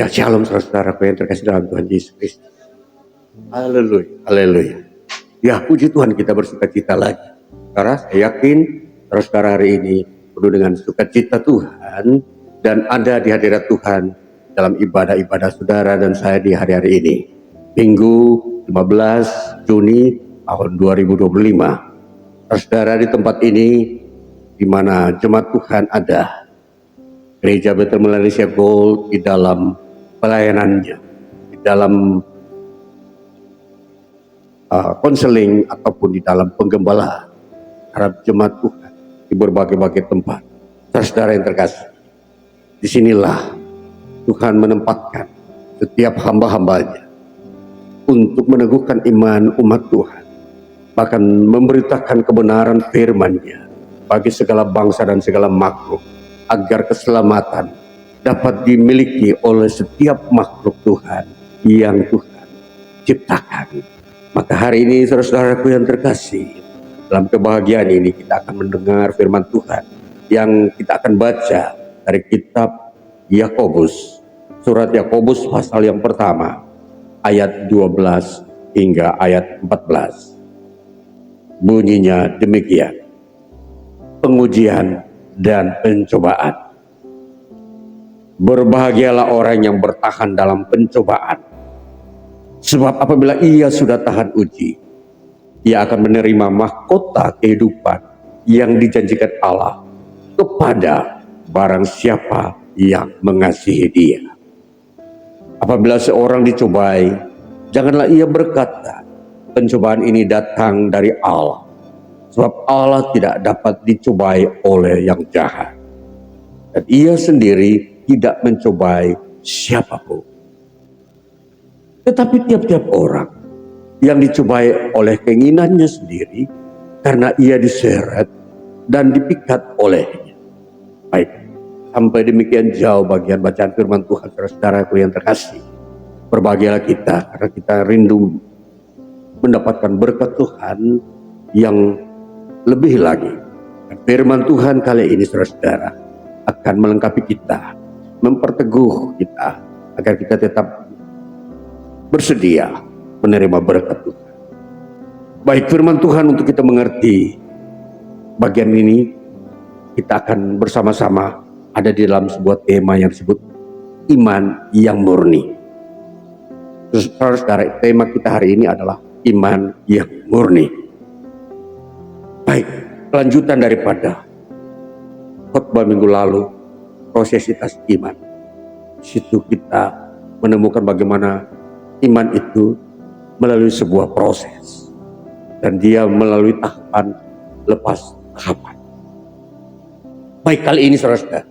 Ya, shalom saudara-saudaraku yang terkasih dalam Tuhan Yesus Kristus. Haleluya, haleluya. Ya, puji Tuhan, kita bersukacita lagi. Saudara, saya yakin saudara hari ini penuh dengan sukacita Tuhan dan ada di hadirat Tuhan dalam ibadah-ibadah saudara dan saya di hari-hari ini. Minggu 15 Juni tahun 2025. Saudara, di tempat ini di mana jemaat Tuhan ada, Gereja Bethel Malaysia Gold di dalam pelayanannya, di dalam konseling ataupun di dalam penggembalaan harap jemaat Tuhan di berbagai-bagai tempat. Saudara yang terkasih, disinilah Tuhan menempatkan setiap hamba-hambanya untuk meneguhkan iman umat Tuhan, bahkan memberitakan kebenaran firman-Nya bagi segala bangsa dan segala makhluk, agar keselamatan dapat dimiliki oleh setiap makhluk Tuhan yang Tuhan ciptakan. Maka hari ini saudara-saudaraku yang terkasih, dalam kebahagiaan ini kita akan mendengar firman Tuhan yang kita akan baca dari kitab Yakobus, surat Yakobus pasal yang pertama ayat 12 hingga ayat 14. Bunyinya demikian: pengujian dan pencobaan. Berbahagialah orang yang bertahan dalam pencobaan, sebab apabila ia sudah tahan uji, ia akan menerima mahkota kehidupan yang dijanjikan Allah kepada barang siapa yang mengasihi Dia. Apabila seorang dicobai, janganlah ia berkata, pencobaan ini datang dari Allah, sebab Allah tidak dapat dicobai oleh yang jahat, dan Ia sendiri tidak mencobai siapapun. Tetapi tiap-tiap orang yang dicobai oleh keinginannya sendiri, karena ia diseret dan dipikat olehnya. Baik, sampai demikian jauh bagian bacaan firman Tuhan, saudaraku yang terkasih. Berbahagialah kita karena kita rindu mendapatkan berkat Tuhan yang lebih lagi. Firman Tuhan kali ini saudara-saudara akan melengkapi kita, memperteguh kita agar kita tetap bersedia menerima berkat Tuhan. Baik, firman Tuhan untuk kita mengerti bagian ini, kita akan bersama-sama ada di dalam sebuah tema yang disebut iman yang murni. Saudara-saudara, tema kita hari ini adalah iman yang murni. Baik, kelanjutan daripada khotbah minggu lalu, prosesitas iman. Di situ kita menemukan bagaimana iman itu melalui sebuah proses, dan dia melalui tahapan lepas tahapan. Baik, kali ini saudara-saudara,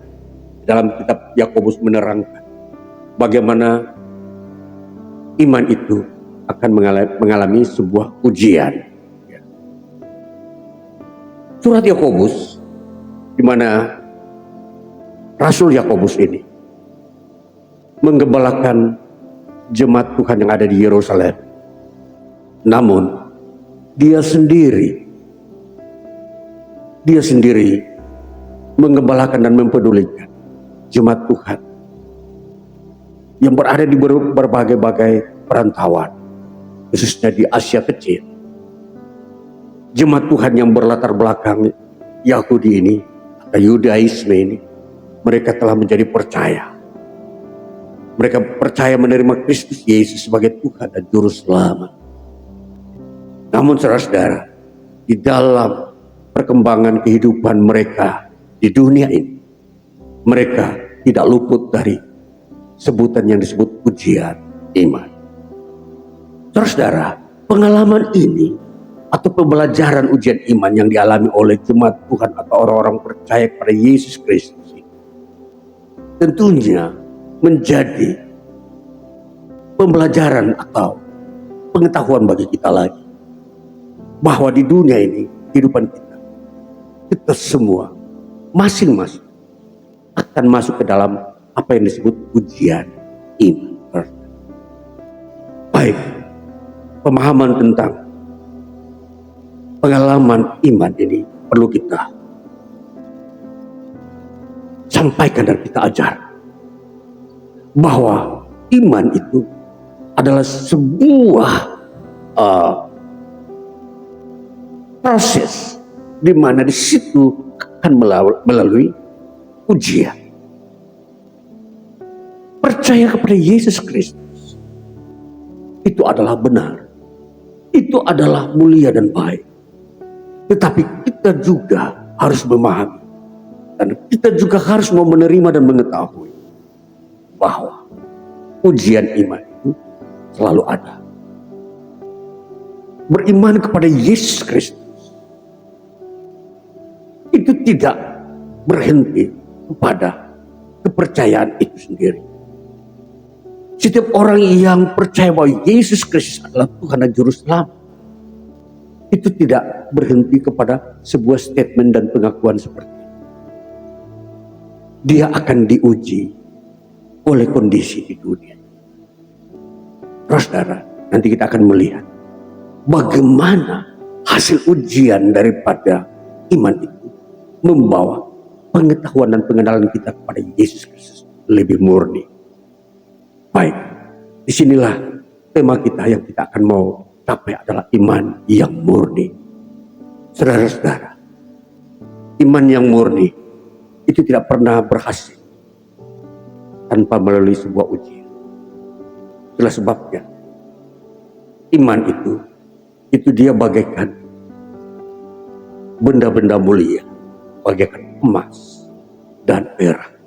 dalam kitab Yakobus menerangkan bagaimana iman itu akan mengalami sebuah ujian. Surat Yakobus, di mana Rasul Yakobus ini menggembalakan jemaat Tuhan yang ada di Yerusalem. Namun dia sendiri menggembalakan dan mempedulikan jemaat Tuhan yang berada di berbagai-bagai perantauan, khususnya di Asia Kecil. Jemaat Tuhan yang berlatar belakang Yahudi ini, atau Yudaisme ini, mereka telah menjadi percaya. Mereka percaya menerima Kristus Yesus sebagai Tuhan dan Juru Selamat. Namun saudara-saudara, di dalam perkembangan kehidupan mereka di dunia ini, mereka tidak luput dari sebutan yang disebut ujian iman. Saudara-saudara, pengalaman ini atau pembelajaran ujian iman yang dialami oleh jemaat Tuhan atau orang-orang percaya kepada Yesus Kristus ini tentunya menjadi pembelajaran atau pengetahuan bagi kita lagi, bahwa di dunia ini, kehidupan kita semua masing-masing akan masuk ke dalam apa yang disebut ujian iman. Baik, pemahaman tentang pengalaman iman ini perlu kita sampaikan dan kita ajar bahwa iman itu adalah sebuah proses di mana di situ akan melalui ujian. Percaya kepada Yesus Kristus itu adalah benar, itu adalah mulia dan baik. Tetapi kita juga harus memahami, dan kita juga harus mau menerima dan mengetahui bahwa ujian iman itu selalu ada. Beriman kepada Yesus Kristus itu tidak berhenti kepada kepercayaan itu sendiri. Setiap orang yang percaya bahwa Yesus Kristus adalah Tuhan dan Juru Selamat, itu tidak berhenti kepada sebuah statement dan pengakuan seperti itu. Dia akan diuji oleh kondisi di dunia. Saudara, nanti kita akan melihat bagaimana hasil ujian daripada iman itu membawa pengetahuan dan pengenalan kita kepada Yesus Kristus lebih murni. Baik, disinilah tema kita yang kita akan mau capai adalah iman yang murni. Saudara-saudara, iman yang murni itu tidak pernah berhasil tanpa melalui sebuah ujian. Itulah sebabnya iman itu dia bagaikan benda-benda mulia, bagaikan emas dan perak.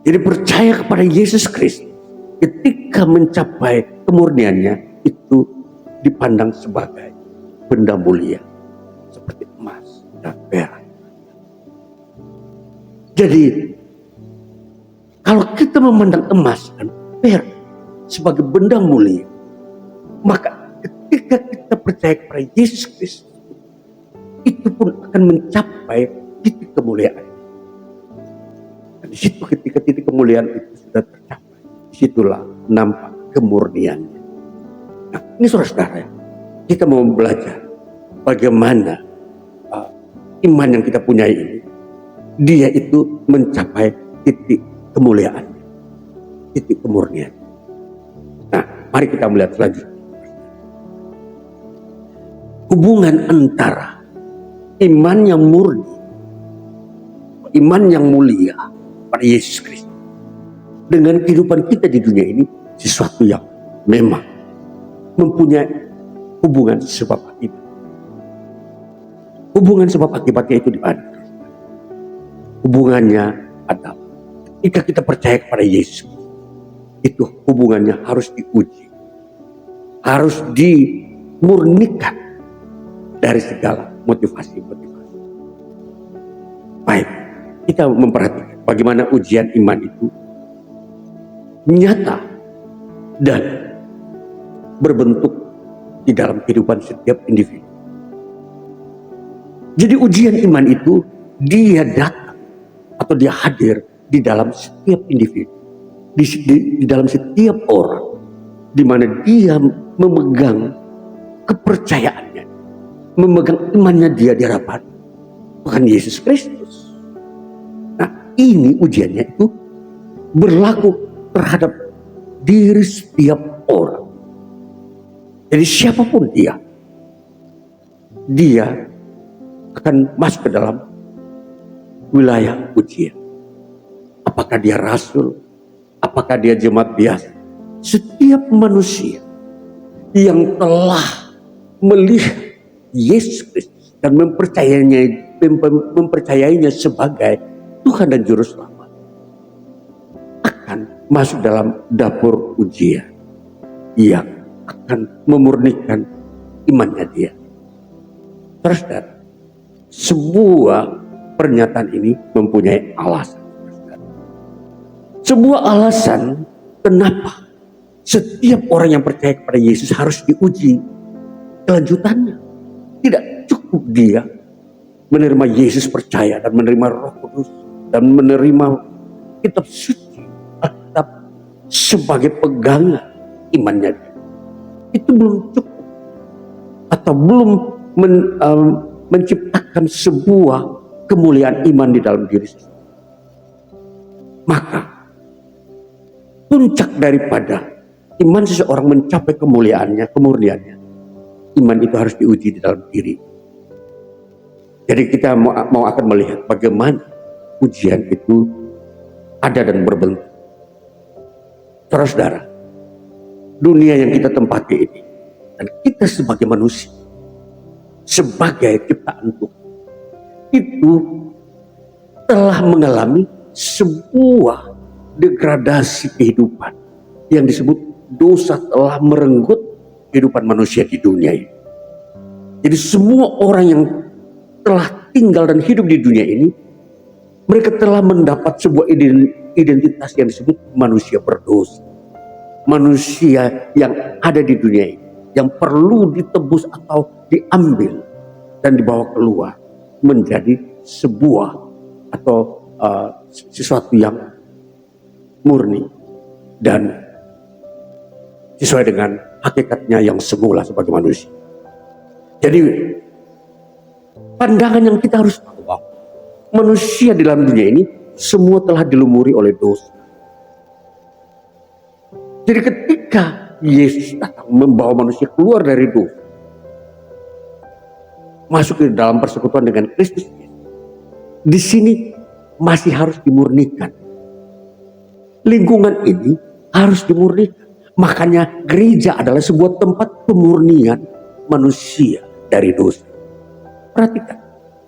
Jadi percaya kepada Yesus Kristus ketika mencapai kemurniannya itu dipandang sebagai benda mulia seperti emas dan perak. Jadi kalau kita memandang emas dan perak sebagai benda mulia, maka ketika kita percaya kepada Yesus Kristus, itu pun akan mencapai titik kemuliaan. Dan di situ ketika titik kemuliaan itu sudah tercapai, disitulah nampak kemurniannya. Nah, ini saudara-saudara, kita mau belajar bagaimana iman yang kita punya ini, dia itu mencapai titik kemuliaan, titik kemurnian. Nah, mari kita melihat selanjutnya. Hubungan antara iman yang murni, iman yang mulia pada Yesus Kristus dengan kehidupan kita di dunia ini sesuatu yang memang mempunyai hubungan sebab akibat. Hubungan sebab akibatnya itu di mana? Hubungannya adalah ketika kita percaya kepada Yesus, itu hubungannya harus diuji, harus dimurnikan dari segala motivasi-motivasi. Baik, kita memperhatikan bagaimana ujian iman itu nyata dan berbentuk di dalam kehidupan setiap individu. Jadi ujian iman itu dia datang atau dia hadir di dalam setiap individu, di dalam setiap orang, di mana dia memegang kepercayaannya, memegang imannya dia di hadapan Tuhan Yesus Kristus. Nah, ini ujiannya itu berlaku terhadap diri setiap orang. Jadi siapapun dia akan masuk ke dalam wilayah ujian. Apakah dia rasul, apakah dia jemaat biasa, setiap manusia yang telah melihat Yesus Kristus dan mempercayainya sebagai Tuhan dan Juru Selamat akan masuk dalam dapur ujian yang akan memurnikan imannya dia. Terus, sebuah pernyataan ini mempunyai alasan. Sebuah alasan kenapa setiap orang yang percaya kepada Yesus harus diuji kelanjutannya. Tidak cukup dia menerima Yesus, percaya dan menerima Roh Kudus dan menerima kitab suci, tetap sebagai pegangan imannya. Itu belum cukup atau belum menciptakan sebuah kemuliaan iman di dalam diri. Maka puncak daripada iman seseorang mencapai kemuliaannya, kemurniannya, iman itu harus diuji di dalam diri. Jadi kita mau akan melihat bagaimana ujian itu ada dan berbentuk. Saudara-saudara, dunia yang kita tempati ini, dan kita sebagai manusia, sebagai ciptaan Tuhan, itu telah mengalami sebuah degradasi kehidupan yang disebut dosa telah merenggut kehidupan manusia di dunia ini. Jadi semua orang yang telah tinggal dan hidup di dunia ini, mereka telah mendapat sebuah identitas yang disebut manusia berdosa. Manusia yang ada di dunia ini, yang perlu ditebus atau diambil dan dibawa keluar menjadi sebuah atau sesuatu yang murni dan sesuai dengan hakikatnya yang semula sebagai manusia. Jadi pandangan yang kita harus tahu, manusia di dalam dunia ini semua telah dilumuri oleh dosa. Jadi ketika Yesus datang membawa manusia keluar dari dosa, masuk ke dalam persekutuan dengan Kristus, di sini masih harus dimurnikan. Lingkungan ini harus dimurnikan. Makanya gereja adalah sebuah tempat pemurnian manusia dari dosa. Perhatikan.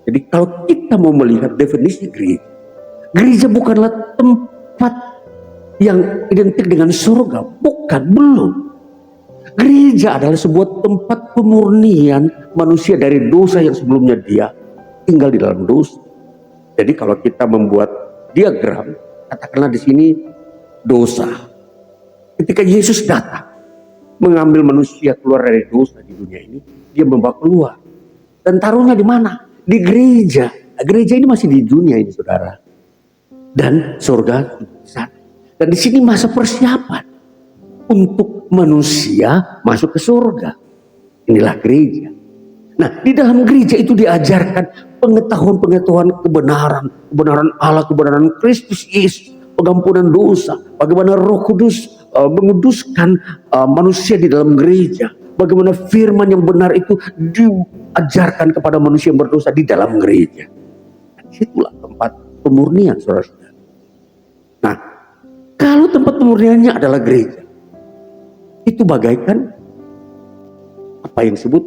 Jadi kalau kita mau melihat definisi gereja, gereja bukanlah tempat yang identik dengan surga. Bukan, belum. Gereja adalah sebuah tempat pemurnian manusia dari dosa yang sebelumnya dia tinggal di dalam dosa. Jadi kalau kita membuat diagram, katakanlah di sini dosa. Ketika Yesus datang mengambil manusia keluar dari dosa di dunia ini, dia membawa keluar. Dan taruhnya di mana? Di gereja. Nah, gereja ini masih di dunia ini, saudara. Dan surga di sana. Dan di sini masa persiapan untuk manusia masuk ke surga. Inilah gereja. Nah, di dalam gereja itu diajarkan pengetahuan kebenaran Allah, kebenaran Kristus Yesus, pengampunan dosa, bagaimana Roh Kudus menguduskan manusia di dalam gereja, bagaimana firman yang benar itu diajarkan kepada manusia yang berdosa di dalam gereja. Itulah tempat pemurnian, saudara-saudara. Nah, kalau tempat pemurniannya adalah gereja, itu bagaikan apa yang disebut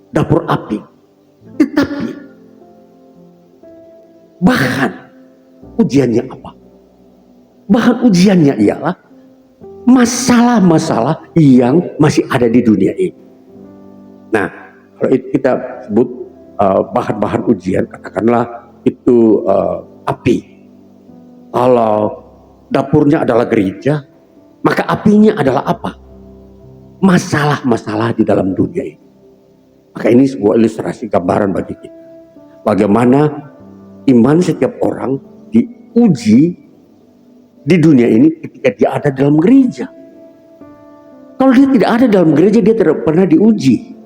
dapur api. Tetapi bahan ujiannya apa? Bahan ujiannya ialah masalah-masalah yang masih ada di dunia ini. Nah, kalau itu kita sebut bahan-bahan ujian, katakanlah itu api. Kalau dapurnya adalah gereja, maka apinya adalah apa? Masalah-masalah di dalam dunia ini. Maka ini sebuah ilustrasi gambaran bagi kita. Bagaimana iman setiap orang diuji di dunia ini ketika dia ada dalam gereja. Kalau dia tidak ada dalam gereja, dia tidak pernah diuji.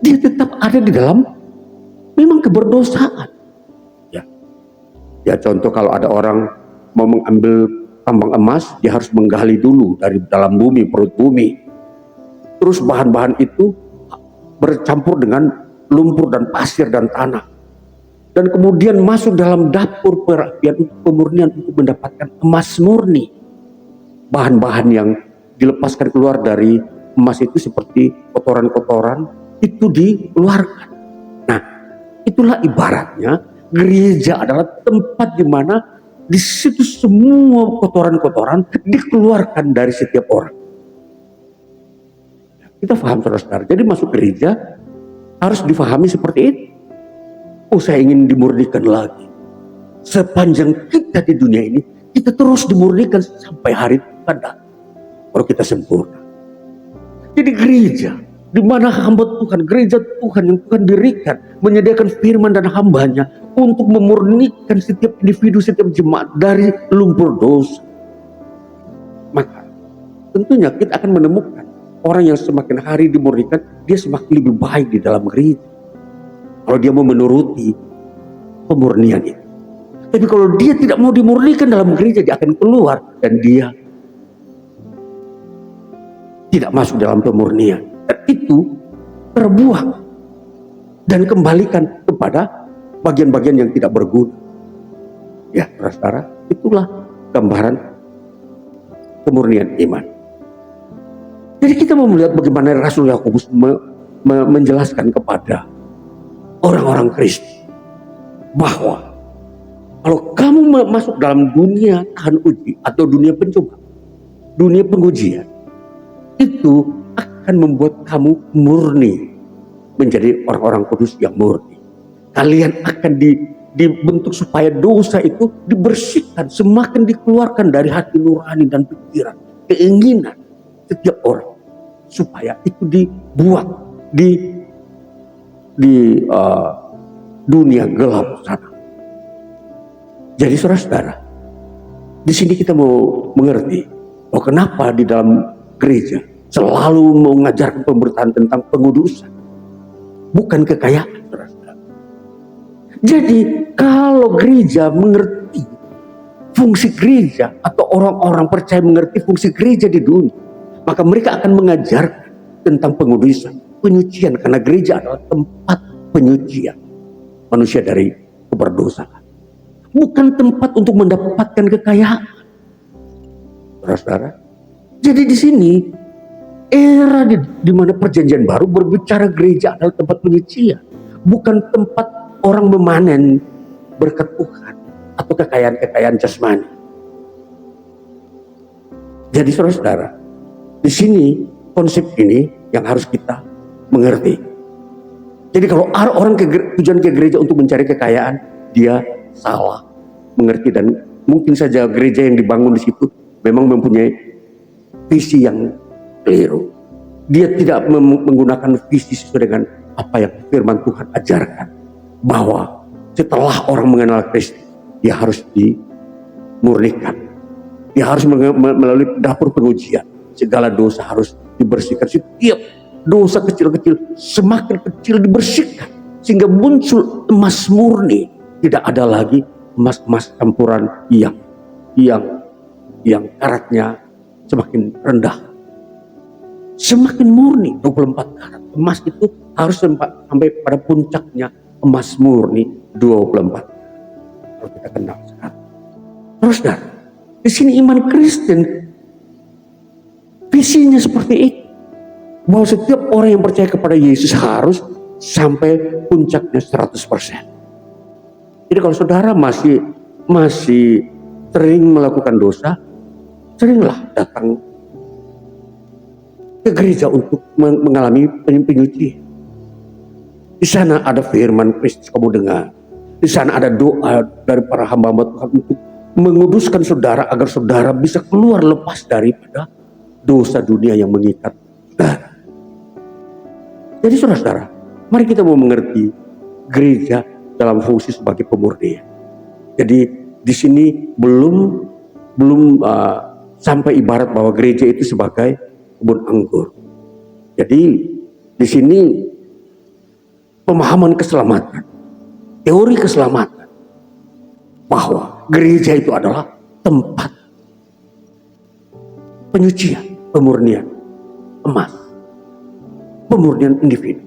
Dia tetap ada di dalam memang keberdosaan. Ya contoh kalau ada orang mau mengambil tambang emas, dia harus menggali dulu dari dalam bumi, perut bumi. Terus bahan-bahan itu bercampur dengan lumpur dan pasir dan tanah. Dan kemudian masuk dalam dapur perapian untuk pemurnian untuk mendapatkan emas murni. Bahan-bahan yang dilepaskan keluar dari emas itu seperti kotoran-kotoran itu dikeluarkan. Nah, itulah ibaratnya gereja adalah tempat di mana di situ semua kotoran-kotoran dikeluarkan dari setiap orang. Kita paham, saudara-saudara. Jadi masuk gereja harus difahami seperti itu. Oh, saya ingin dimurnikan lagi. Sepanjang kita di dunia ini, kita terus dimurnikan sampai hari Tuhan datang. Baru kita sempurna. Jadi gereja, di mana hamba Tuhan, gereja Tuhan yang Tuhan dirikan, menyediakan firman dan hambanya untuk memurnikan setiap individu, setiap jemaat dari lumpur dosa. Maka tentunya kita akan menemukan orang yang semakin hari dimurnikan, dia semakin lebih baik di dalam gereja. Kalau dia mau menuruti pemurnian itu. Tapi kalau dia tidak mau dimurnikan dalam gereja, dia akan keluar dan dia tidak masuk dalam pemurnian. Dan itu terbuang dan kembalikan kepada bagian-bagian yang tidak berguna. Ya, saudara, itulah gambaran kemurnian iman. Jadi kita mau melihat bagaimana Rasul Yakobus menjelaskan kepada orang-orang Kristen bahwa kalau kamu masuk dalam dunia tahan uji atau dunia pencoba, dunia pengujian, itu akan membuat kamu murni, menjadi orang-orang kudus yang murni. Kalian akan dibentuk supaya dosa itu dibersihkan, semakin dikeluarkan dari hati nurani dan pikiran, keinginan setiap orang, supaya itu dibuang di dunia gelap sana. Jadi saudara-saudara, di sini kita mau mengerti bahwa kenapa di dalam gereja selalu mengajarkan pemberitaan tentang pengudusan, bukan kekayaan, saudara-saudara. Jadi kalau gereja mengerti fungsi gereja atau orang-orang percaya mengerti fungsi gereja di dunia, maka mereka akan mengajarkan tentang pengudusan, penyucian, karena gereja adalah tempat penyucian manusia dari keberdosaan, bukan tempat untuk mendapatkan kekayaan, saudara-saudara. Jadi di sini era di mana perjanjian baru berbicara gereja adalah tempat penyucian, bukan tempat orang memanen berkat Tuhan atau kekayaan-kekayaan jasmani. Jadi saudara-saudara, di sini konsep ini yang harus kita mengerti. Jadi kalau orang tujuan ke gereja untuk mencari kekayaan, dia salah mengerti, dan mungkin saja gereja yang dibangun di situ memang mempunyai visi yang keliru. Dia tidak menggunakan visi sesuai dengan apa yang firman Tuhan ajarkan, bahwa setelah orang mengenal Kristus, dia harus dimurnikan, dia harus melalui dapur pengujian, segala dosa harus dibersihkan. Setiap dosa kecil-kecil semakin kecil dibersihkan, sehingga muncul emas murni. Tidak ada lagi emas-emas campuran yang karatnya semakin rendah, semakin murni. 24 karat emas itu harus sampai pada puncaknya emas murni 24. Kalau kita kenal sekarang. Terus di sini iman Kristen visinya seperti itu, bahwa setiap orang yang percaya kepada Yesus harus sampai puncaknya 100%. Jadi kalau saudara masih sering melakukan dosa, seringlah datang ke gereja untuk mengalami penyucian. Di sana ada firman Kristus kamu dengar. Di sana ada doa dari para hamba-hamba Tuhan untuk menguduskan saudara agar saudara bisa keluar lepas daripada dosa dunia yang mengikat saudara. Jadi saudara-saudara, mari kita mau mengerti gereja dalam fungsi sebagai pemurnian. Jadi di sini belum sampai ibarat bahwa gereja itu sebagai kebun anggur. Jadi di sini pemahaman keselamatan, teori keselamatan, bahwa gereja itu adalah tempat penyucian, pemurnian emas, pemurnian individu,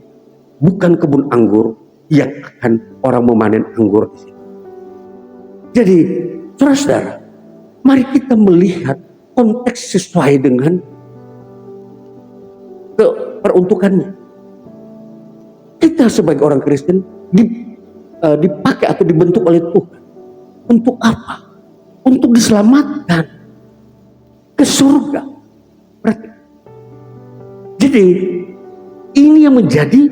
bukan kebun anggur yang akan orang memanen anggur di sini. Jadi, saudara-saudara, mari kita melihat konteks sesuai dengan peruntukannya. Kita sebagai orang Kristen dipakai atau dibentuk oleh Tuhan untuk apa? Untuk diselamatkan ke surga. Jadi ini yang menjadi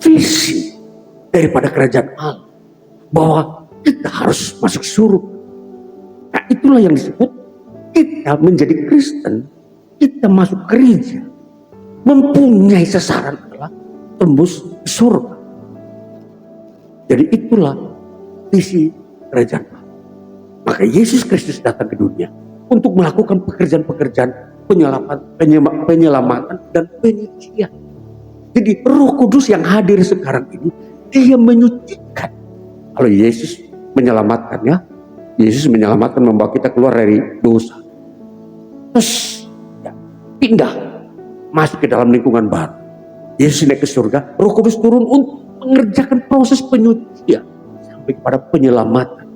visi daripada kerajaan Allah, bahwa kita harus masuk surga. Nah, itulah yang disebut kita menjadi Kristen, kita masuk gereja, mempunyai sasaran adalah tembus surga. Jadi itulah visi kerajaan Allah. Maka Yesus Kristus datang ke dunia untuk melakukan pekerjaan-pekerjaan penyelamatan dan penyucian. Jadi Roh Kudus yang hadir sekarang ini, dia menyucikan. Kalau Yesus menyelamatkan, ya, Yesus menyelamatkan, membawa kita keluar dari dosa. Terus ya, pindah masuk ke dalam lingkungan baru. Yesus naik ke surga, Roh Kudus turun untuk mengerjakan proses penyucian sampai kepada penyelamatan.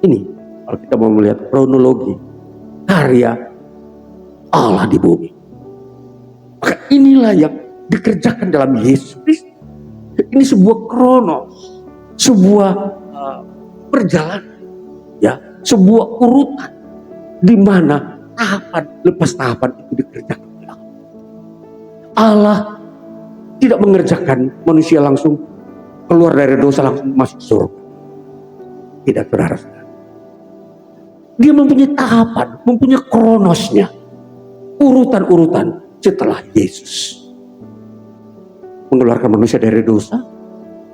Ini kalau kita mau melihat kronologi karya Allah di bumi, maka inilah yang dikerjakan dalam Yesus Kristus. Ini sebuah kronos, sebuah perjalanan, ya, sebuah urutan di mana tahapan lepas tahapan itu dikerjakan oleh Allah. Allah tidak mengerjakan manusia langsung keluar dari dosa langsung masuk surga. Tidak, saudara-saudara. Dia mempunyai tahapan, mempunyai kronosnya, urutan-urutan setelah Yesus mengeluarkan manusia dari dosa,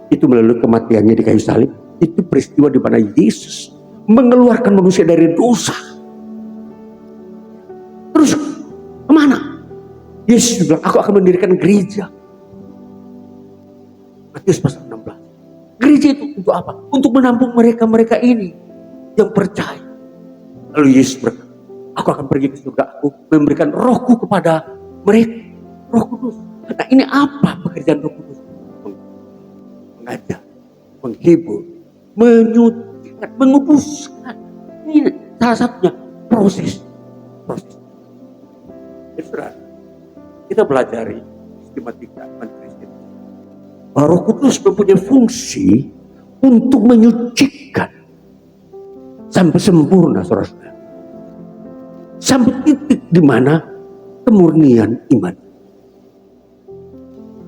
itu melalui kematiannya di kayu salib. Itu peristiwa di mana Yesus mengeluarkan manusia dari dosa. Terus kemana? Yesus bilang, aku akan mendirikan gereja. Matius pasal 16. Gereja itu untuk apa? Untuk menampung mereka-mereka ini yang percaya. Lalu Yesus berkata, aku akan pergi ke surga, aku memberikan rohku kepada mereka. Roh Kudus. Nah, ini apa pekerjaan Roh Kudus? Mengajar, menghibur, menyucikan, menguduskan. Ini salah satunya proses. Saudara, kita pelajari sistematika iman Kristen. Roh Kudus mempunyai fungsi untuk menyucikan sampai sempurna, saudara. Sampai titik di mana kemurnian iman.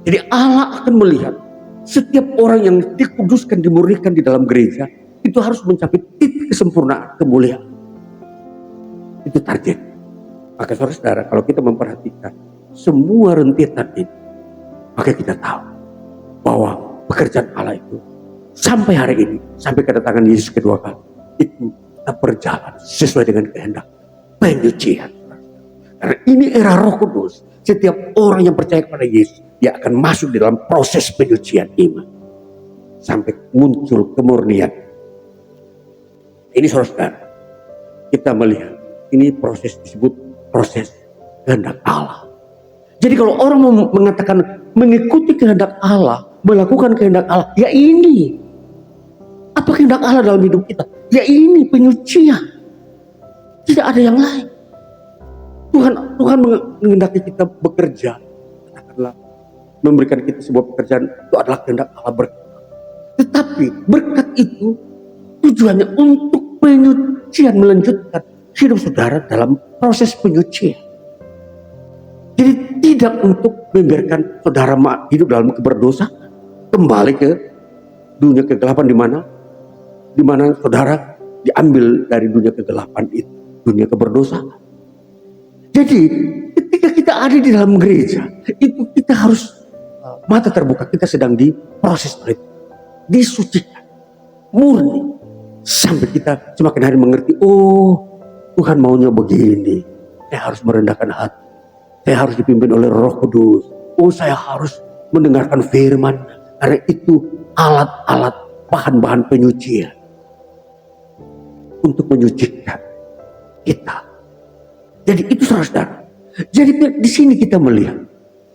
Jadi Allah akan melihat setiap orang yang dikuduskan, dimurnikan di dalam gereja itu harus mencapai titik kesempurnaan, kemuliaan. Itu target. Maka saudara-saudara, kalau kita memperhatikan semua rentetan ini, maka kita tahu bahwa pekerjaan Allah itu sampai hari ini, sampai kedatangan Yesus kedua kali, itu kita berjalan sesuai dengan kehendak penyucian. Karena ini era Roh Kudus. Setiap orang yang percaya kepada Yesus, dia akan masuk di dalam proses penyucian iman sampai muncul kemurnian. Ini saudara, kita melihat ini proses disebut proses kehendak Allah. Jadi kalau orang mengatakan mengikuti kehendak Allah, melakukan kehendak Allah, ya ini apa kehendak Allah dalam hidup kita? Ya ini penyucian. Tidak ada yang lain. Tuhan menghendaki kita bekerja, katakanlah memberikan kita sebuah pekerjaan, itu adalah kehendak Allah berkat. Tetapi berkat itu tujuannya untuk penyucian, melanjutkan hidup saudara dalam proses penyucian. Jadi tidak untuk membiarkan saudara hidup dalam keberdosa, kembali ke dunia kegelapan di mana saudara diambil dari dunia kegelapan itu, dunia keberdosa. Jadi ketika kita ada di dalam gereja, itu kita harus mata terbuka, kita sedang diproses oleh Tuhan, disucikan, murni, sampai kita semakin hari mengerti, oh Tuhan maunya begini, saya harus merendahkan hati, saya harus dipimpin oleh Roh Kudus, oh saya harus mendengarkan firman, karena itu alat-alat bahan-bahan penyucian untuk menyucikan kita. Jadi itu saudara. Jadi di sini kita melihat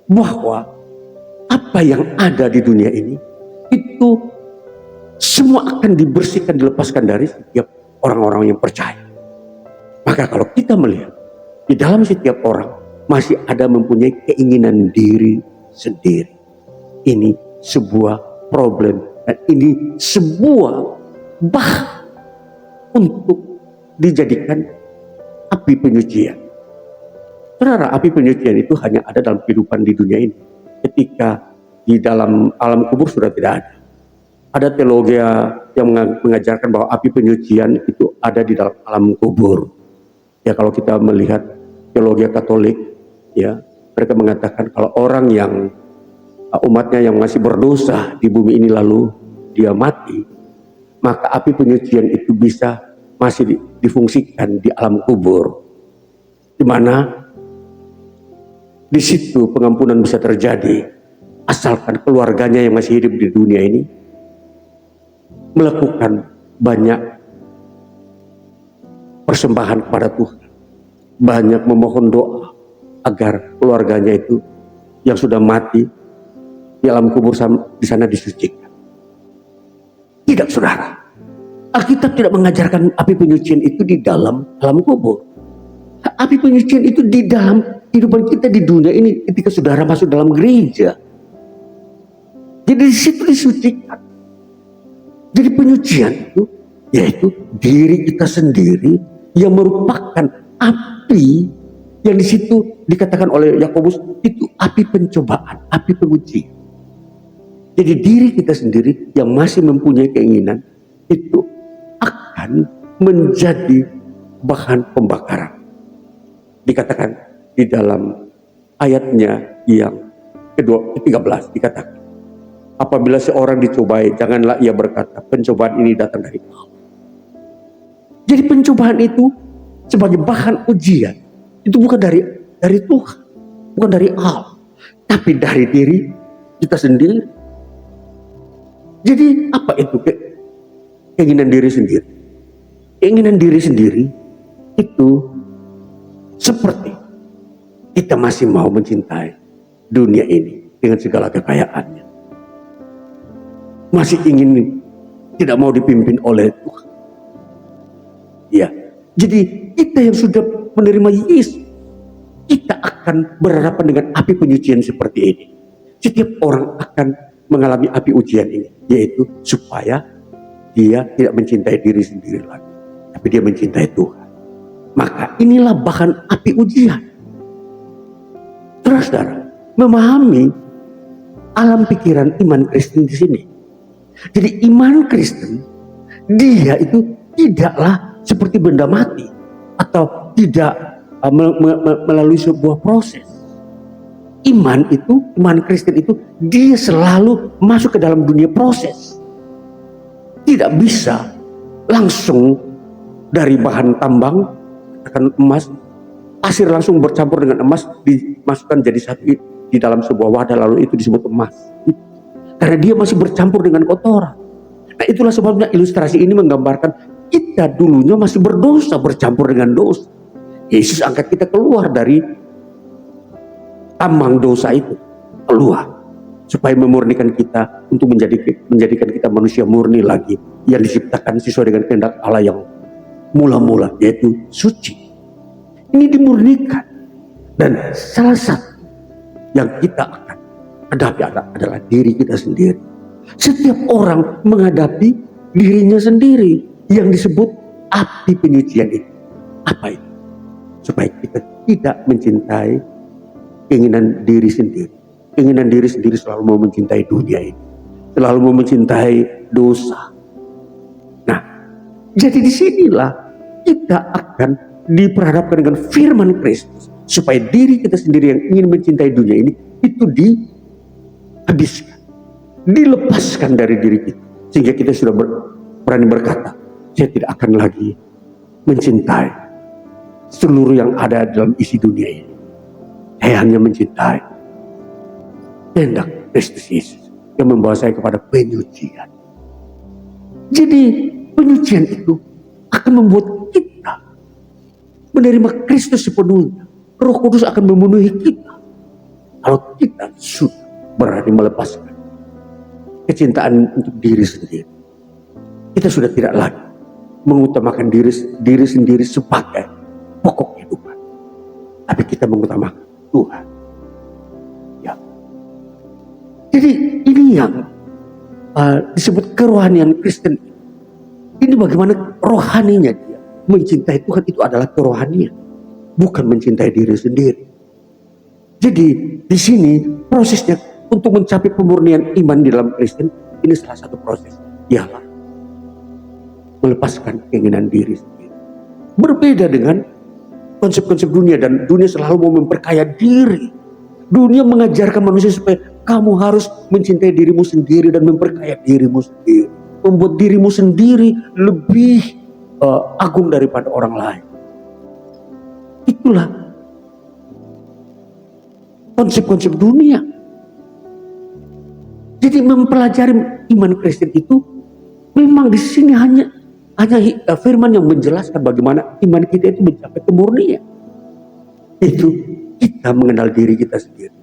bahwa apa yang ada di dunia ini itu semua akan dibersihkan, dilepaskan dari setiap orang-orang yang percaya. Maka kalau kita melihat di dalam setiap orang masih ada mempunyai keinginan diri sendiri. Ini sebuah problem dan ini sebuah bah untuk dijadikan api penyucian. Saudara, api penyucian itu hanya ada dalam kehidupan di dunia ini. Ketika di dalam alam kubur sudah tidak ada. Ada teologi yang mengajarkan bahwa api penyucian itu ada di dalam alam kubur. Ya, kalau kita melihat teologi Katolik, ya, mereka mengatakan kalau orang yang umatnya yang masih berdosa di bumi ini lalu dia mati, maka api penyucian itu bisa masih difungsikan di alam kubur, di mana di situ pengampunan bisa terjadi asalkan keluarganya yang masih hidup di dunia ini melakukan banyak persembahan kepada Tuhan, banyak memohon doa agar keluarganya itu yang sudah mati di alam kubur di sana disucikan. Tidak, saudara. Alkitab tidak mengajarkan api penyucian itu di dalam alam kubur. Api penyucian itu di dalam kehidupan kita di dunia ini ketika saudara masuk dalam gereja. Jadi di situ disucikan. Jadi penyucian itu yaitu diri kita sendiri yang merupakan api yang di situ dikatakan oleh Yakobus itu api pencobaan, api penguji. Jadi diri kita sendiri yang masih mempunyai keinginan itu akan menjadi bahan pembakaran. Dikatakan di dalam ayatnya yang ke-13 dikatakan, apabila seorang dicobai, janganlah ia berkata, pencobaan ini datang dari Allah. Jadi pencobaan itu sebagai bahan ujian itu bukan dari Tuhan, bukan dari Allah, tapi dari diri kita sendiri. Jadi apa itu keinginan diri sendiri? Keinginan diri sendiri itu seperti kita masih mau mencintai dunia ini dengan segala kekayaannya. Masih ingin tidak mau dipimpin oleh Tuhan. Ya, jadi kita yang sudah menerima Yesus, kita akan berhadapan dengan api penyucian seperti ini. Setiap orang akan mengalami api ujian ini, yaitu supaya dia tidak mencintai diri sendiri lagi, tapi dia mencintai Tuhan. Maka inilah bahan api ujian. Saudara, memahami alam pikiran iman Kristen di sini. Jadi iman Kristen, dia itu tidaklah seperti benda mati atau tidak melalui sebuah proses. Iman Kristen itu dia selalu masuk ke dalam dunia proses. Tidak bisa langsung dari bahan tambang, katakan emas, pasir langsung bercampur dengan emas dimasukkan jadi satu di dalam sebuah wadah lalu itu disebut emas. Karena dia masih bercampur dengan kotoran. Nah itulah sebabnya ilustrasi ini menggambarkan kita dulunya masih berdosa, bercampur dengan dosa. Yesus angkat kita keluar dari tambang dosa itu, keluar supaya memurnikan kita untuk menjadikan kita manusia murni lagi yang diciptakan sesuai dengan kehendak Allah yang mula-mula, yaitu suci. Ini dimurnikan, dan salah satu yang kita akan hadapi adalah diri kita sendiri. Setiap orang menghadapi dirinya sendiri yang disebut api penyucian itu. Apa itu? Supaya kita tidak mencintai keinginan diri sendiri. Keinginan diri sendiri selalu mau mencintai dunia ini, selalu mau mencintai dosa. Nah, jadi disinilah kita akan diperhadapkan dengan firman Kristus, supaya diri kita sendiri yang ingin mencintai dunia ini itu dihabiskan, dilepaskan dari diri kita, sehingga kita sudah berani berkata, saya tidak akan lagi mencintai seluruh yang ada dalam isi dunia ini. Saya hanya mencintai kehendak Kristus Yesus yang membawa saya kepada penyucian. Jadi penyucian itu akan membuat kita menerima Kristus sepenuhnya. Roh Kudus akan memenuhi kita kalau kita sudah berani melepaskan kecintaan untuk diri sendiri. Kita sudah tidak lagi mengutamakan diri sendiri sebagai pokok kehidupan, tapi kita mengutamakan Tuhan. Ya. Jadi ini yang disebut kerohanian Kristen. Ini bagaimana rohaninya dia mencintai Tuhan, itu adalah kerohanian, bukan mencintai diri sendiri. Jadi di sini prosesnya untuk mencapai pemurnian iman di dalam Kristen, ini salah satu proses, ialah melepaskan keinginan diri sendiri. Berbeda dengan konsep-konsep dunia, dan dunia selalu mau memperkaya diri. Dunia mengajarkan manusia supaya kamu harus mencintai dirimu sendiri dan memperkaya dirimu sendiri, membuat dirimu sendiri lebih agung daripada orang lain. Itulah konsep-konsep dunia. Jadi mempelajari iman Kristen itu memang di sini hanya firman yang menjelaskan bagaimana iman kita itu mencapai kemurnian. Itu kita kita mengenal diri kita sendiri,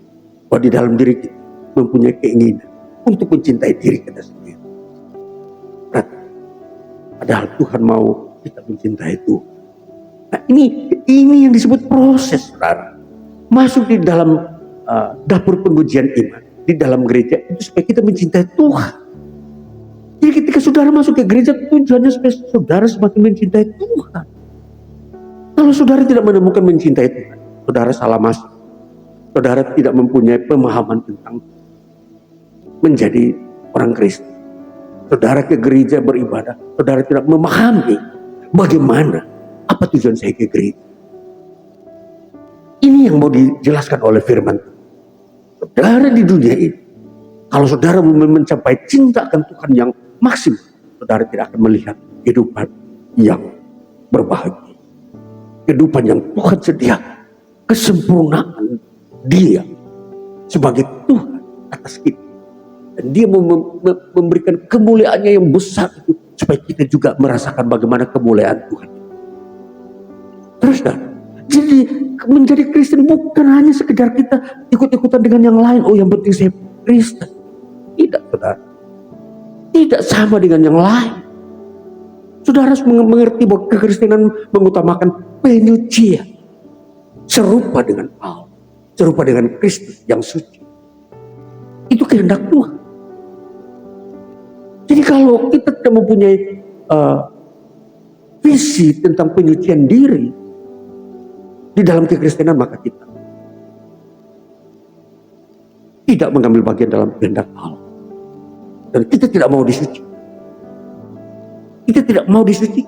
bahwa di dalam diri kita mempunyai keinginan untuk mencintai diri kita sendiri. Padahal Tuhan mau kita mencintai Tuhan. Nah, ini yang disebut proses, saudara. Masuk di dalam dapur pengujian iman, di dalam gereja itu supaya kita mencintai Tuhan. Jadi ketika saudara masuk ke gereja, tujuannya supaya saudara semakin mencintai Tuhan. Kalau saudara tidak menemukan mencintai Tuhan, saudara salah masuk. Saudara tidak mempunyai pemahaman tentang menjadi orang Kristen. Saudara ke gereja beribadah, saudara tidak memahami bagaimana, apa tujuan saya ke gereja. Ini yang mau dijelaskan oleh firman. Saudara di dunia ini, kalau saudara mencapai cinta akan Tuhan yang maksimal, saudara tidak akan melihat kehidupan yang berbahagia. Kehidupan yang Tuhan sediakan, kesempurnaan Dia sebagai Tuhan atas kita. Dan Dia memberikan kemuliaannya yang besar itu supaya kita juga merasakan bagaimana kemuliaan Tuhan. Terus jadi menjadi Kristen bukan hanya sekedar kita ikut-ikutan dengan yang lain. Oh, yang penting saya Kristen. Tidak, saudara. Tidak sama dengan yang lain. Saudara harus mengerti bahwa kekristenan mengutamakan penyucian. Serupa dengan Allah. Serupa dengan Kristus yang suci. Itu kehendak Tuhan. Jadi kalau kita tidak mempunyai visi tentang penyucian diri di dalam kekristenan, maka kita tidak mengambil bagian dalam kehendak Allah. Dan kita tidak mau disuci. Kita tidak mau disuci.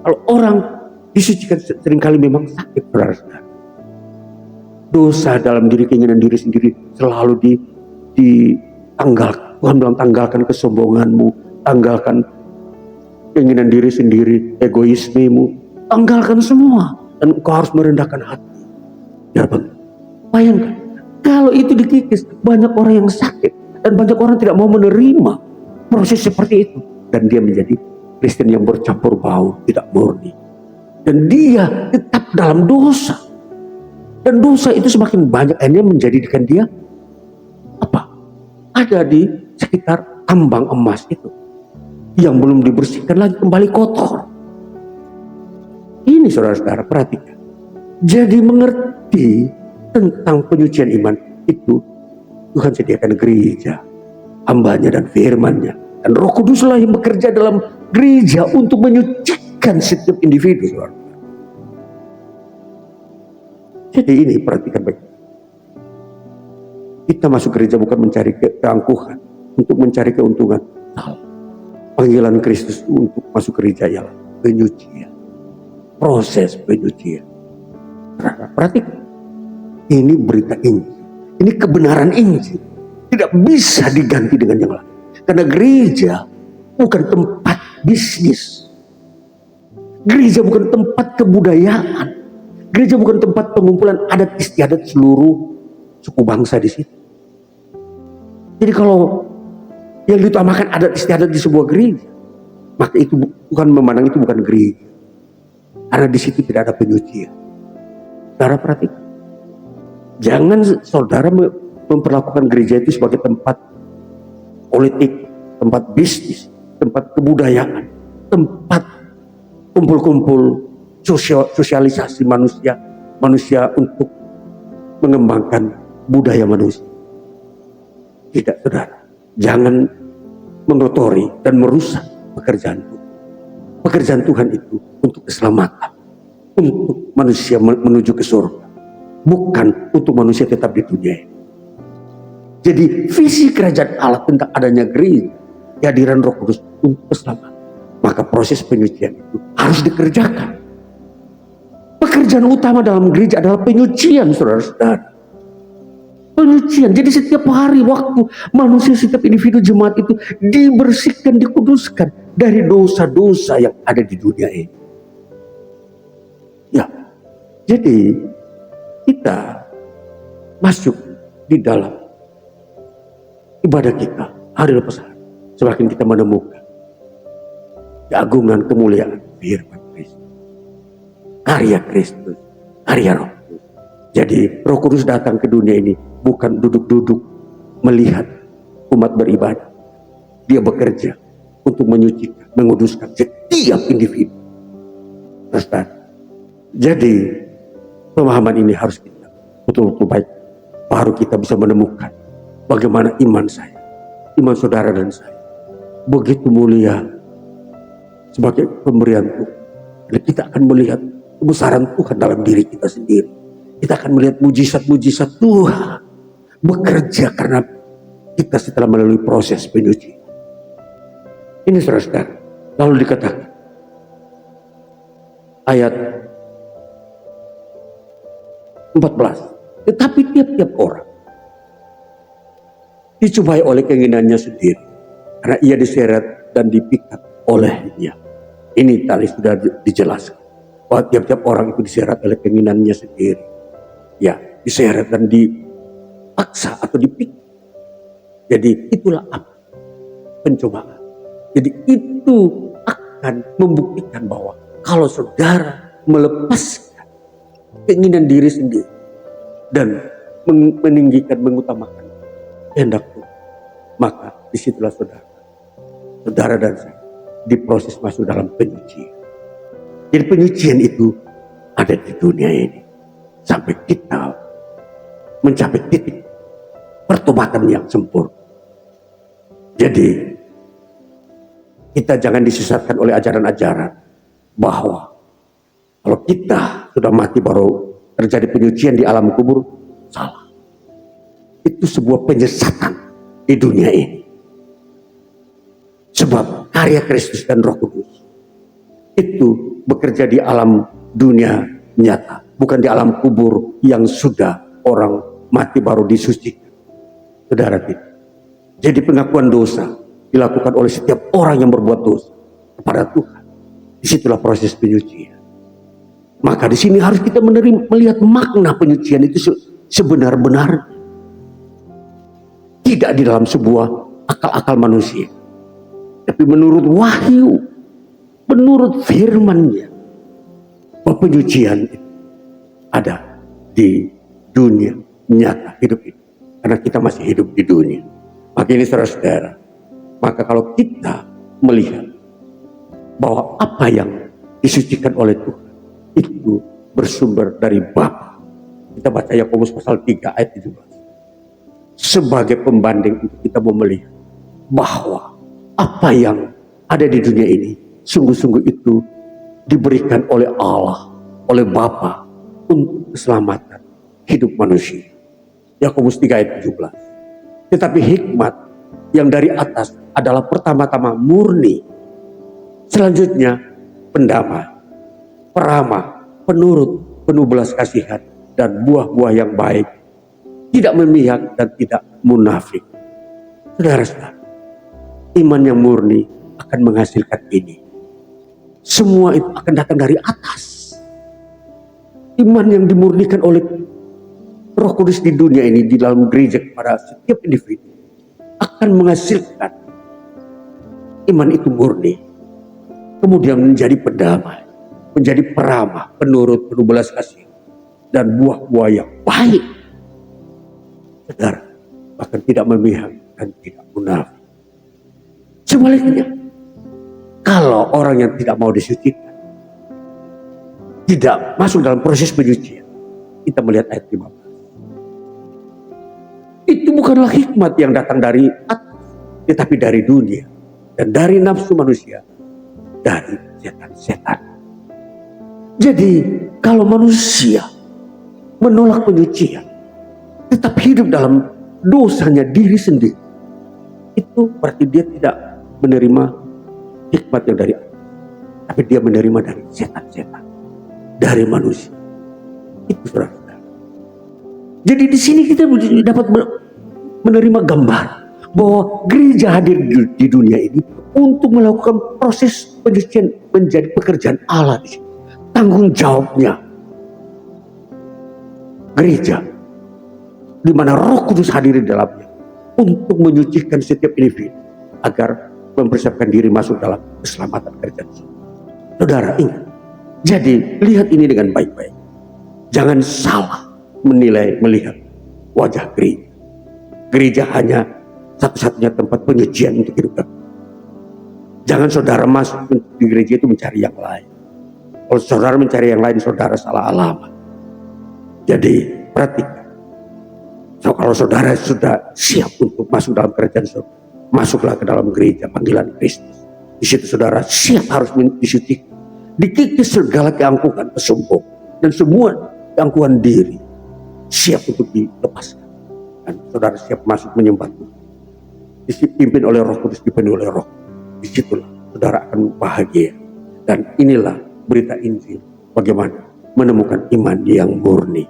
Kalau orang disucikan seringkali memang sakit, saudara-saudara. Dosa dalam diri, keinginan diri sendiri selalu ditanggalkan. Tuhan bilang, tanggalkan kesombonganmu, tanggalkan keinginan diri sendiri, egoismemu, tanggalkan semua, dan engkau harus merendahkan hati. Ya, bayangkan kalau itu dikikis, banyak orang yang sakit dan banyak orang tidak mau menerima proses seperti itu, dan dia menjadi Kristen yang bercampur baur, tidak murni, dan dia tetap dalam dosa, dan dosa itu semakin banyak akhirnya menjadikan dia ada di sekitar tambang emas itu yang belum dibersihkan lagi kembali kotor. Ini saudara-saudara perhatikan. Jadi mengerti tentang penyucian iman itu, Tuhan sediakan gereja, hambanya dan firman-Nya, dan Roh Kuduslah yang bekerja dalam gereja untuk menyucikan setiap individu, saudara. Jadi ini perhatikan baik. Kita masuk gereja bukan mencari keangkuhan, untuk mencari keuntungan. Panggilan Kristus untuk masuk gereja ialah penyucian, proses penyucian. Perhatikan, ini berita Injil, ini kebenaran Injil, tidak bisa diganti dengan yang lain. Karena gereja bukan tempat bisnis, gereja bukan tempat kebudayaan, gereja bukan tempat pengumpulan adat istiadat seluruh suku bangsa di situ. Jadi kalau yang diutamakan adat istiadat di sebuah gereja, maka itu Tuhan memandang itu bukan gereja, karena di situ tidak ada penyucian. Saudara perhatikan, jangan saudara memperlakukan gereja itu sebagai tempat politik, tempat bisnis, tempat kebudayaan, tempat kumpul-kumpul sosialisasi manusia untuk mengembangkan budaya manusia. Tidak, saudara. Jangan mengotori dan merusak pekerjaan Tuhan. Pekerjaan Tuhan itu untuk keselamatan, untuk manusia menuju ke surga, bukan untuk manusia tetap di dunia ini. Jadi visi kerajaan Allah tentang adanya gereja, kehadiran Roh Kudus untuk keselamatan, maka proses penyucian itu harus dikerjakan. Pekerjaan utama dalam gereja adalah penyucian, saudara-saudara. Penyucian. Jadi setiap hari waktu manusia, setiap individu jemaat itu dibersihkan, dikuduskan dari dosa-dosa yang ada di dunia ini. Ya, jadi kita masuk di dalam ibadah kita hari lepas hari, semakin kita menemukan keagungan, kemuliaan firman Kristus, karya Kristus, karya Roh Kudus. Jadi Roh Kudus datang ke dunia ini bukan duduk-duduk melihat umat beribadah. Dia bekerja untuk menyucikan, menguduskan setiap individu. Jadi pemahaman ini harus kita betul-betul baik. Baru kita bisa menemukan bagaimana iman saya, iman saudara dan saya begitu mulia sebagai pemberian Tuhan. Dan kita akan melihat kebesaran Tuhan dalam diri kita sendiri. Kita akan melihat mujizat-mujizat Tuhan bekerja karena kita setelah melalui proses penyucian. Ini saudara, lalu dikatakan ayat 14, tetapi tiap-tiap orang dicobai oleh keinginannya sendiri karena ia diseret dan dipikat olehnya. Ini tadi sudah dijelaskan bahwa tiap-tiap orang itu diseret oleh keinginannya sendiri, ya, diseret dan dipaksa atau dipikat. Jadi itulah apa? Pencobaan. Jadi itu akan membuktikan bahwa kalau saudara melepaskan keinginan diri sendiri dan meninggikan, mengutamakan kehendak Tuhan, maka disitulah saudara dan saya diproses masuk dalam penyucian. Jadi penyucian itu ada di dunia ini sampai kita mencapai titik pertobatan yang sempurna. Jadi kita jangan disesatkan oleh ajaran-ajaran bahwa kalau kita sudah mati baru terjadi penyucian di alam kubur. Salah. Itu sebuah penyesatan di dunia ini. Sebab karya Kristus dan Roh Kudus itu bekerja di alam dunia nyata, bukan di alam kubur yang sudah orang mati baru disucikan. Saudara tidak. Jadi pengakuan dosa dilakukan oleh setiap orang yang berbuat dosa kepada Tuhan. Disitulah proses penyucian. Maka di sini harus kita melihat makna penyucian itu sebenar-benarnya. Tidak di dalam sebuah akal-akal manusia, tapi menurut wahyu, menurut firman-Nya, bahwa penyucian itu ada di dunia nyata hidup ini. Karena kita masih hidup di dunia. Maka ini saudara-saudara, maka kalau kita melihat bahwa apa yang disucikan oleh Tuhan itu bersumber dari Bapa. Kita baca Yakobus pasal 3 ayat 17. Sebagai pembanding untuk kita mau melihat bahwa apa yang ada di dunia ini sungguh-sungguh itu diberikan oleh Allah, oleh Bapa untuk keselamatan hidup manusia. Yakobus 3 ayat 17. Tetapi hikmat yang dari atas adalah pertama-tama murni, selanjutnya pendamai, peramah, penurut, penuh belas kasihan, dan buah-buah yang baik, tidak memihak dan tidak munafik. Saudara-saudara, iman yang murni akan menghasilkan ini. Semua itu akan datang dari atas. Iman yang dimurnikan oleh Roh Kudus di dunia ini, di dalam gereja kepada setiap individu, akan menghasilkan iman itu murni. Kemudian menjadi pendamai, menjadi peramah, penurut, penuh belas kasih, dan buah-buah yang baik. Saudara, bahkan tidak memihak dan tidak munafik. Sebaliknya, kalau orang yang tidak mau disucikan, tidak masuk dalam proses penyucian, kita melihat ayat 15. Itu bukanlah hikmat yang datang dari atas, tetapi dari dunia dan dari nafsu manusia, dari setan-setan. Jadi kalau manusia menolak penyucian, tetap hidup dalam dosanya diri sendiri, itu berarti dia tidak menerima hikmat yang dari atas, tapi dia menerima dari setan-setan, dari manusia. Itu saudara. Jadi di sini kita dapat menerima gambar bahwa gereja hadir di dunia ini untuk melakukan proses penyucian menjadi pekerjaan Allah di sini. Tanggung jawabnya gereja, di mana Roh Kudus hadir di dalamnya untuk menyucikan setiap individu agar mempersiapkan diri masuk dalam keselamatan kerjaan. Saudara ingat, jadi lihat ini dengan baik-baik. Jangan salah menilai, melihat wajah gereja. Gereja hanya satu-satunya tempat penyajian untuk hidup kami. Jangan saudara masuk di gereja itu mencari yang lain. Kalau saudara mencari yang lain, saudara salah alamat. Jadi perhatikan. Kalau saudara sudah siap untuk masuk dalam kerajaan saudara, masuklah ke dalam gereja panggilan Kristus. Di situ saudara siap harus disucikan, dikikis segala keangkuhan, kesombongan, dan semua keangkuhan diri siap untuk dilepaskan. Dan saudara siap masuk menyembah Tuhan, dipimpin oleh Roh Kudus, dipenuhi oleh Roh. Disitulah saudara akan bahagia. Dan inilah berita Injil, bagaimana menemukan iman yang murni.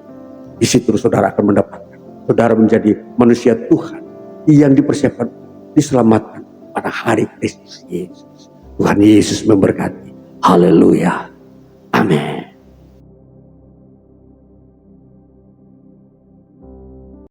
Di situ saudara akan mendapatkan, saudara menjadi manusia Tuhan yang dipersiapkan, diselamatkan pada hari Kristus Yesus. Tuhan Yesus memberkati. Haleluya. Amin.